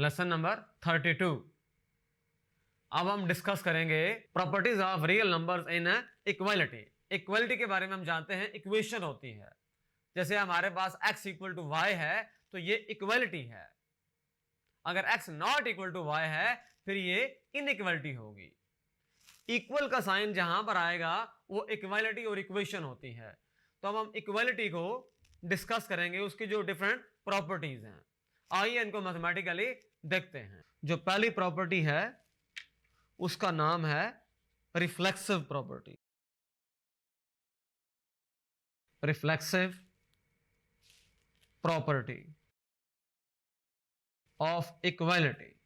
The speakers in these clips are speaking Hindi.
Lesson number 32। अब हम डिस्कस करेंगे properties of real numbers in equality. Equality के बारे में हम जानते हैं इक्वेशन होती है। जैसे हमारे पास x इक्वल टू वाई है तो ये इक्वालिटी है। अगर x not equal to y है फिर ये इनइक्वालिटी होगी। इक्वल का साइन जहां पर आएगा वो इक्वालिटी और इक्वेशन होती है। तो अब हम इक्वालिटी को डिस्कस करेंगे, उसकी जो डिफरेंट प्रॉपर्टीज हैं। आइए इनको मैथमेटिकली देखते हैं। जो पहली प्रॉपर्टी है उसका नाम है reflexive property. Reflexive property of equality.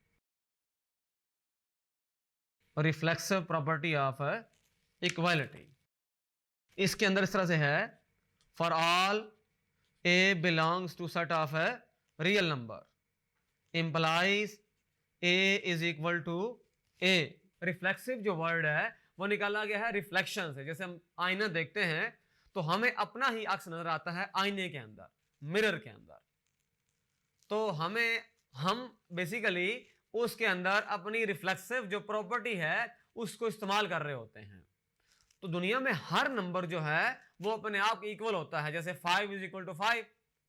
Reflexive property of equality. इसके अंदर इस तरह से है, for all a belongs to set of a real number implies a is equal to a. Reflexive जो वर्ड है वो निकाला गया है रिफ्लेक्शन से। जैसे हम आईना देखते हैं तो हमें अपना ही अक्स नजर आता है आईने के अंदर, मिरर के अंदर। तो हम बेसिकली उसके अंदर अपनी रिफ्लेक्सिव जो प्रॉपर्टी है उसको इस्तेमाल कर रहे होते हैं। तो दुनिया में हर नंबर जो है वो अपने आप इक्वल होता है। जैसे 5 is equal to 5,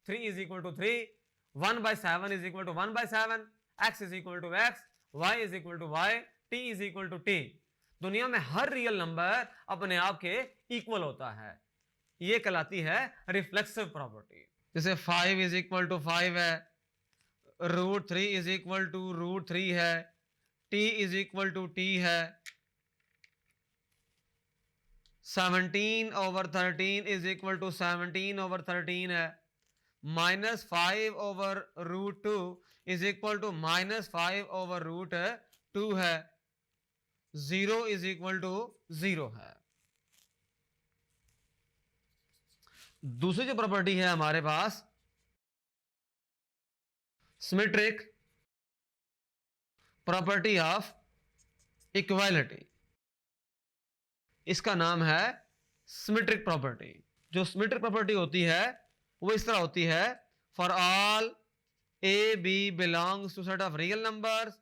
3 is equal to 3, 1/7 is equal to 1/7, x is equal to x, y is equal to y, t is equal to t। दुनिया में हर रियल नंबर अपने आप के इक्वल होता है। ये कहलाती है रिफ्लेक्सिव प्रॉपर्टी। जैसे 5 इज इक्वल टू 5 है, √3 इज इक्वल टू √3 है, t is equal to t है, 17/13 इज इक्वल टू 17/13 है, -5/√2 इज इक्वल टू -5/√2 है, 0 इज इक्वल टू 0 है। दूसरी जो प्रॉपर्टी है हमारे पास सिमेट्रिक प्रॉपर्टी ऑफ इक्वालिटी। इसका नाम है सिमेट्रिक प्रॉपर्टी। जो सिमेट्रिक प्रॉपर्टी होती है वो इस तरह होती है, for all a b belongs to set of real numbers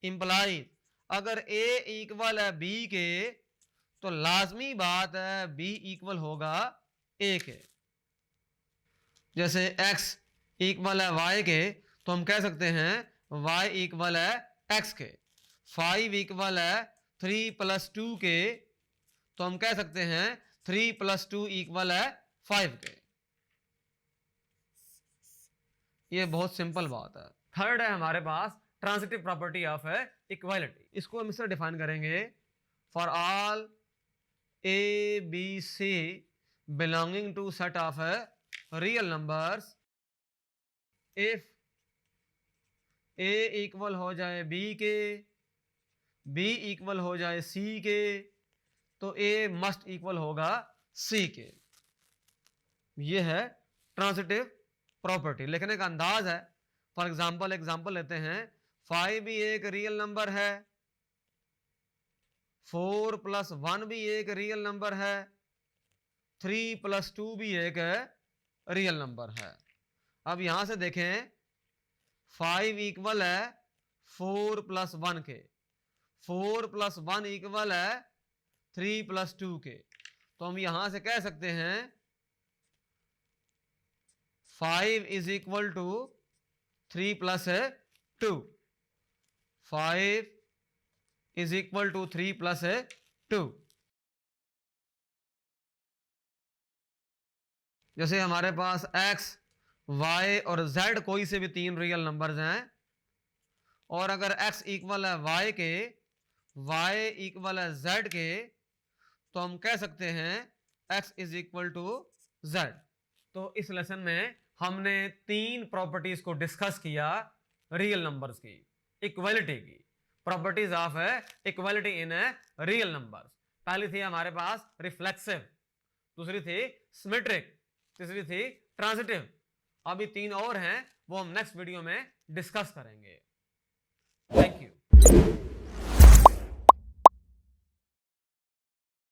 implies, अगर ए इक्वल है बी के तो लाजमी बात है बी इक्वल होगा ए के। जैसे x इक्वल है y के तो हम कह सकते हैं y इक्वल है x के। 5 इक्वल है 3 + 2 के तो हम कह सकते हैं 3 + 2 इक्वल है 5 के। ये बहुत सिंपल बात है। थर्ड है हमारे पास ट्रांजिटिव प्रॉपर्टी ऑफ इक्वालिटी। इसको हम इस तरह डिफाइन करेंगे, for all a b c belonging to set of real numbers, if a equal हो जाए बी के, बी इक्वल हो जाए सी के, तो ए मस्ट इक्वल होगा सी के। ये है ट्रांजिटिव प्रॉपर्टी। लिखने का अंदाज है, फॉर एग्जांपल लेते हैं, 5 भी एक रियल नंबर है, 4 + 1 भी एक रियल नंबर है, 3 + 2 भी एक रियल नंबर है। अब यहां से देखें, 5 इक्वल है 4 + 1 के, 4 + 1 इक्वल है 3 + 2 के। तो हम यहां से कह सकते हैं 5 is equal to 3 + 2, 5 is equal to 3 + 2। जैसे हमारे पास x, y और z कोई से भी 3 रियल नंबर्स हैं, और अगर x इक्वल है y के, y इक्वल है z के, तो हम कह सकते हैं x is equal to z। तो इस लेसन में हमने 3 प्रॉपर्टीज को डिस्कस किया रियल नंबर्स की, इक्वालिटी की, properties of equality in real numbers. पहली थी हमारे पास रिफ्लेक्सिव, दूसरी थी सिमेट्रिक, तीसरी थी ट्रांजिटिव। अभी 3 और हैं, वो हम नेक्स्ट वीडियो में डिस्कस करेंगे। Thank you.